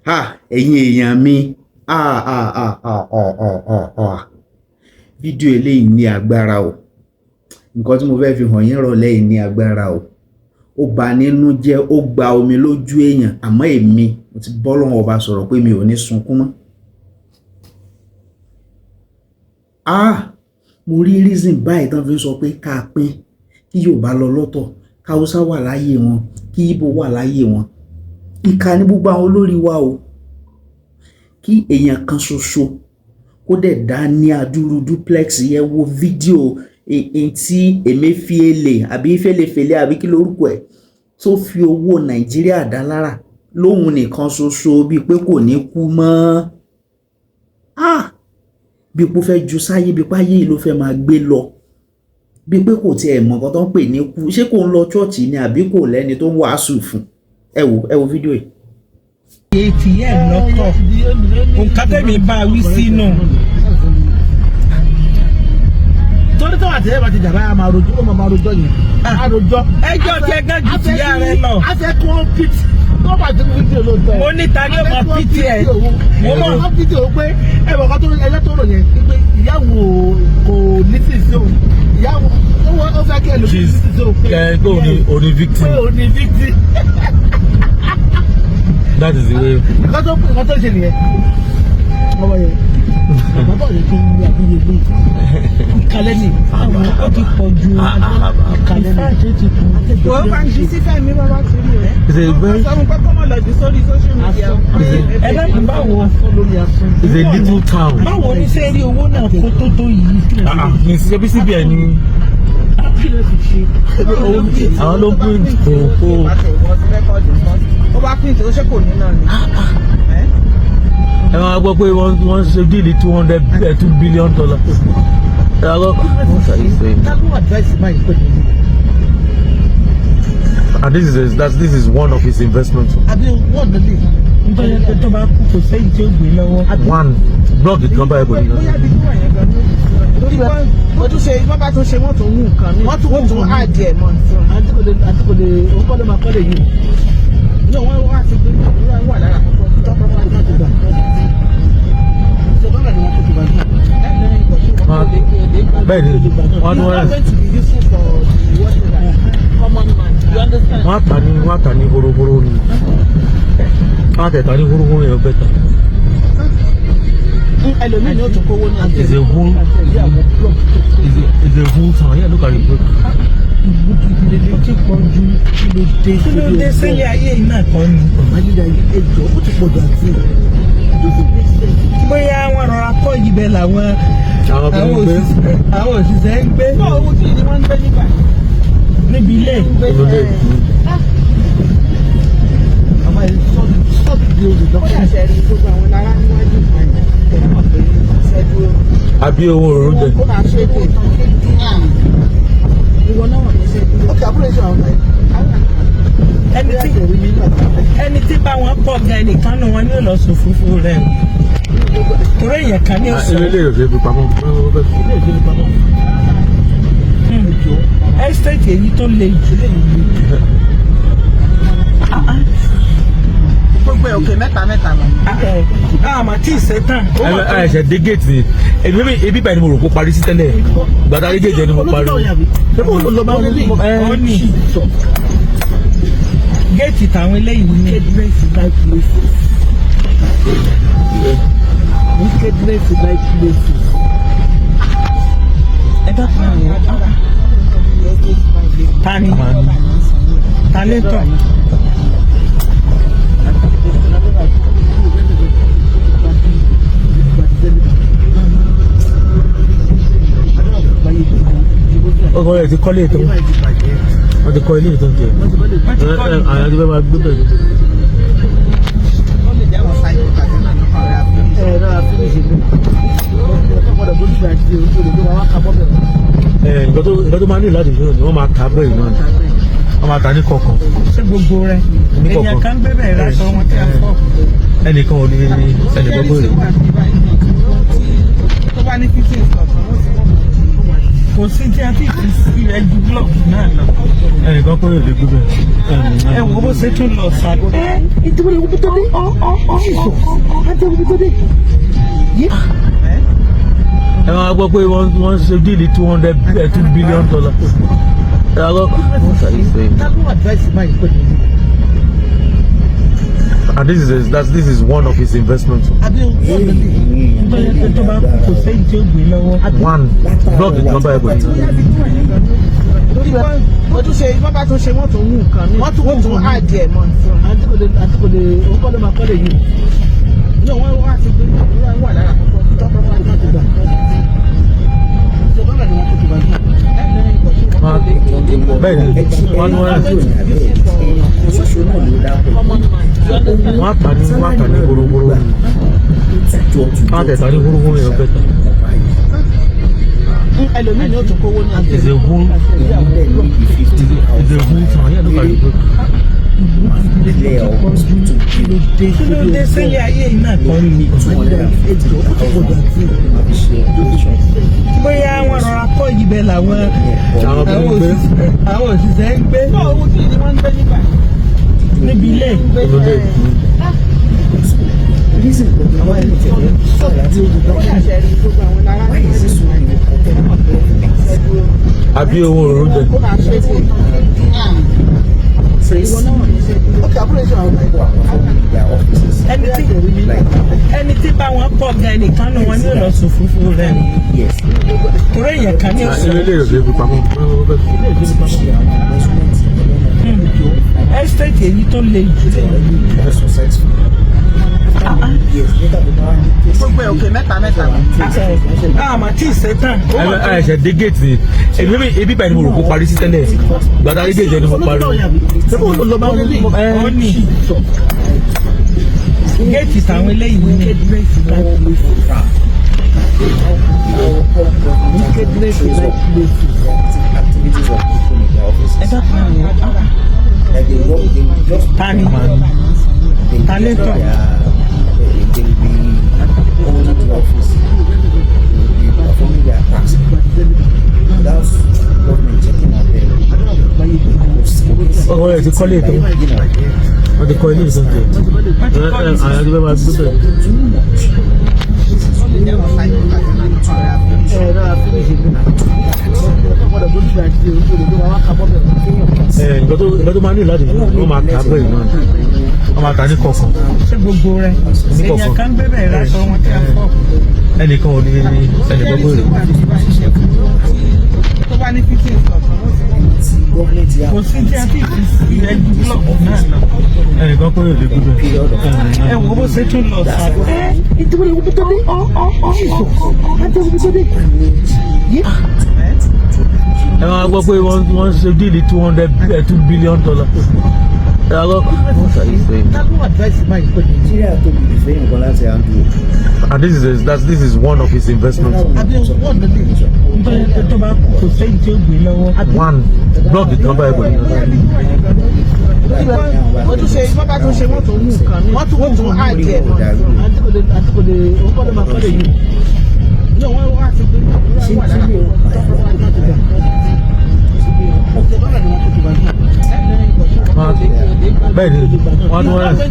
ẹ̀yin èèyàn mi fídíò eléyìí ní agbára o. Nǹkan tí mo fẹ́ fi hàn yín rọ̀lẹ́ yìí ní agbára o. Ó bà nínú jẹ́, ó gba omi lójú èèyàn, àmọ́ èmi mo ti bọ́ lọ́wọ́ ọba sọ̀rọ̀ pé mi ò ní sunkún mọ́. Mo rí reason báyìí tán fi sọ pé ká pín, kí Yorùbá lọ lọ́tọ̀, ká Hausa wà láyé wọn, kí Igbo wà láyé wọn. Ìkà ni gbogbo àwọn olórí wa o. Kí èèyàn kan ṣoṣo kó dẹ̀ dá ní adúrú duplex yẹn. Wo fídíò tí Emefiele àbí Fẹ́lẹ́fẹ́lẹ́ àbí kí lórúkọ ẹ̀ tó fi owó Nàìjíríà dá lára lóhun nìkan ṣoṣo bíi pé kò ní kú mọ́. Bí pé ó fẹ́ ju sáyé, bí páyé ló fẹ́ máa gbé lọ, bí pé kò tiẹ̀ mọ̀ nǹkan tó ń pè ní kú. Ṣé kò ń lọ ṣọ́ọ̀ṣì ni àbí kò lẹ́ni tó ń wàásù fún? Ẹ wo fídíò yìí. ATM lọ́kọ̀ nǹkan tẹ̀mí bá wí sínú. torí tó wà tẹ́lẹ̀ bá ti jà báyà máa rojọ́, ó máa rojọ́ yẹn. Àròjọ́ ẹjọ́ tí ẹ gán ju ti yá rẹ lọ. a fẹ́ kí wọ́n pit tó bá ti fídíò lóòótọ́. Mo ní ta ni ó máa pt ẹ. mo mọ̀ wọ́n fídíò pé ẹ̀rọ kan tó ẹjọ́ tó rò yẹn pé ìyàwó kò ní sí sí òun. Ìyàwó ó fẹ́ kí ẹ lò sí sí òun. Pé òní victim. Pé òní victim. That is the way. Nǹkan tó ṣe nìyẹn. Ọmọ yẹn. Bàbá yẹn tó ń ní àbúrò ilé. Ìkàlẹ́ ni. Àwọn ó ti pọ̀ ju ìkàlẹ́ ni. Wọ́n bá ń jí sí Fẹ́mi bàbá torí rẹ̀. It's a very. Sọ fún pé kọ́mọ lọ jù sórí social media. Ẹ dákun báwo It's a little town. báwo ni ṣe rí owó náà kó tó yìí. Ní ṣebí CBN ni. Àwọn ló ń pín òkú. Ó bá pín ìtò ṣé kò ní náà ni. Ẹ máa gbọ́ pé wọ́n ṣe díìlì $2 billion. Ẹ máa gbọ́. Tábù advice máa yí pé ní. And this is one of his investments. Àbí wọ́n lè. Nítorí pé tó bá kú kò sẹ́yìn tí ó gbé lọ́wọ́. One block the number everybody knows. Bóyá bí wọ́n yẹn gan ló lórí wọ́n tún ṣe wọ́n bá tún ṣe wọ́n tún wù nǹkan mi. Wọ́n tún àdì ẹ̀ mọ́ nǹkan. Àti kò lè òun kọ́ ló máa kọ́ lè yí. Ní wọ́n wá sí pé wọ́n wà lára àkọ́kọ́ tó tọ́ bá tó gbà. Ìjọba náà ni wọ́n kó tó bá gbà. Bẹ́ẹ̀ ni wọ́n ní wọ́n rẹ̀. Wọ́n á tà ní horohoro ni. Wọ́n á tẹ̀ta ní horohoro yẹn bẹ́ẹ̀ tà. Ẹlòmíì ni ó tún kówó náà. It's a whole town. Yeah, look at it. Ìlú ti pọ̀ ju Kí ló dé sílé ayé yìí náà kọ́ ni? Màjídà ẹjọ́ ó ti pọ̀ jù àti Bóyá wọ́n rọra kọ́ yìí bẹ́ẹ̀ làwọn òṣìṣẹ́ ń gbé. Bọ́ọ̀ owó tí ni wọ́n ń gbé nígbà Níbi ilé. àwọn sọ́ọ̀tù bí olè ó dọ́kítà. yà ṣe rí gbogbo àwọn lára níwájú ìpàdé tẹ̀lé mọ̀ pé ṣẹ́dúró. Àbí owó òróró jẹ. Ó máa ṣe dé. Ìwọ náà wọ̀ ní ṣẹ́dúró. Ó kì í àbúrò ìṣòro àwọn Ẹni tí bá wọn pọ̀ gan ẹnìkan náà wọn ní ò lọ sùn fúnfún rẹ̀ o. Torí èèyàn kan ní òsùn. Ilé ìròyìn fi pamọ́. Estate èyí tó le jù. Gbogbo ẹ̀ òkè mẹ́ta lọ. Àmọ́ tí ì ṣetán. Ẹ ṣe dé gate ni. Ebi báyìí ni mo rò kó parí sí tẹ́lẹ̀. Gbàdá rí gate ni mo parí. Ó ní géètì táwọn eléyìí ní. Ẹ dákun àwọn tani tọ̀. Ọkọ rẹ̀ ti kọ́lé ètò. Wọ́n ti kọ́ ilé ìtọ́ jẹ. Àwọn àti bẹ́ẹ̀ máa gbé bẹ̀rẹ̀. Ó lè jẹ́ wọ́n sáyé ìpàdé náà ní ọ̀rẹ́ àfihàn. ẹ̀rọ àfihàn ọ̀pọ̀lọpọ̀ bó ti àti olùdó wa ká bọ́ bẹ̀rẹ̀. Nǹkan tó máa ní láti fi hàn ni wọ́n máa ta bẹ́ẹ̀ náà. Wọ́n máa ta ní kọ̀ọ̀kan. Ṣé gbogbo rẹ̀? Èèyàn kan gbé bẹ̀rẹ̀ lásán wọn tí a fọ́. Ẹnìkan ò ní ẹnìkan bó rẹ̀. Tó bá ní 15 ọ̀sán, ó sì wọ́n kò sí tí a ti fi sí ẹjú blọọkì náà lọ. ẹnìkan kó lè gbé bẹ́ẹ̀. ẹ wo bó ṣe tún lọ sáré. ìtumọ̀ ìwé tó dé àti ìwé tó dé. ẹ máa gbọ́ pé wọ́n ṣe díìlì $2 billion. ẹ máa gbọ́. tábìlì advice máa yí pẹ̀lú ìlú. And this is one of his investments. àbí bẹ́ẹ̀ tó bá kò sẹ́yìn tí ó gbé lọ́wọ́. One block the number everybody. wọ́n tún ṣe wọ́n bá tún ṣe wọ́n tún mú nǹkan mi wọ́n tún àdì ẹ̀ mọ́. àtìkòlè òǹkọ́lé máa kọ́lé yìí. ní wọ́n wá ti gbé wọ́n wà lára àkọ́kọ́ tọ́pọ̀ wá láti gbà. ìjọba ni wọ́n kó tó bá yìí. Bẹ́ẹ̀ni wọ́n á tà ní gbogbogbò. Wọ́n á tẹ̀sán ní gbogbogbò yẹn bẹ́ẹ̀ tán. ẹlòmíì ni ó tún kówó ní àjẹ́. It's a whole town. Yeah, look at it. kí ló dé sílé ayé yìí náà kọ́ ni. bóyá wọn rọra kọ́ ibẹ̀ làwọn òṣìṣẹ́ ń gbé. owó tí ni wọ́n ń gbé nígbà. níbi ilé. Àbí owó òróró jẹ. ẹni tí bá wọn pọ̀ gan ẹnìkan ní wọn ní ò lọ sùn fúnfún rẹ̀ ni. torí èèyàn kan ní ọ̀sán. Ilé ìrọ̀lẹ́ ìfi pamọ́. estate èyí tó le jù. gbogbo ẹ̀ òkè mẹ́ta. àmọ́ tí ì ṣetán. Ẹ̀ṣẹ̀ dé géètì ebi báyìí ni mo rò kó parí sí tẹ́lẹ̀ gbàdá dé géètì ẹni mo parí. ó ní géètì táwọn eléyìí ní. tani talento. Ọkọ rẹ̀ ti kọ́lé ìtàn wọ́n ti kọ́ ilé ìtàn tẹ̀ àwọn àti bẹ́ẹ̀ máa gbé bẹ́ẹ̀. Nǹkan tó máa ní láti wọ́n máa kà á bẹ́ẹ̀ náà wọ́n máa kà á ní kọ̀ọ̀kan. ṣé gbogbo rẹ̀ èèyàn kan bẹ́ẹ̀ rà sọ wọn tí a fọ́. Ẹnìkan ò ní ẹnìkan gbèrè. tó bá ní 15 kò sí tí a ti fi sí ẹjú blọọkì náà lọ. Ẹnìkan kó lè gbé bẹ́ẹ̀. ẹ wo bó ṣe tún lọ sáré. ìtumọ̀ ìwé tó dé àti ìwé tó dé. ẹ máa gbọ́ pé wọ́n ṣe díìlì $2 billion. ẹ máa gbọ́. tábìlì advice máa yí pẹ̀lú ìlú. And this is one of his investments. àbí bẹ́ẹ̀ tó bá kò sẹ́yìn tí ó gbé lọ́wọ́. One block the number everybody. wọ́n tún ṣe wọ́n bá tún ṣe wọ́n tún mú nǹkan mi wọ́n tún àdì ẹ̀ mọ́. àtìkòlè òǹkọ́lé máa kọ́lé yìí. ní wọ́n wá ti gbé wọ́n wà lára àkọ́kọ́ tọ́pọ̀ wá láti gbà. ìjọba ni wọ́n kó tó bá yìí. Bẹ́ẹ̀ni wọ́n á ní wọ́n rẹ̀.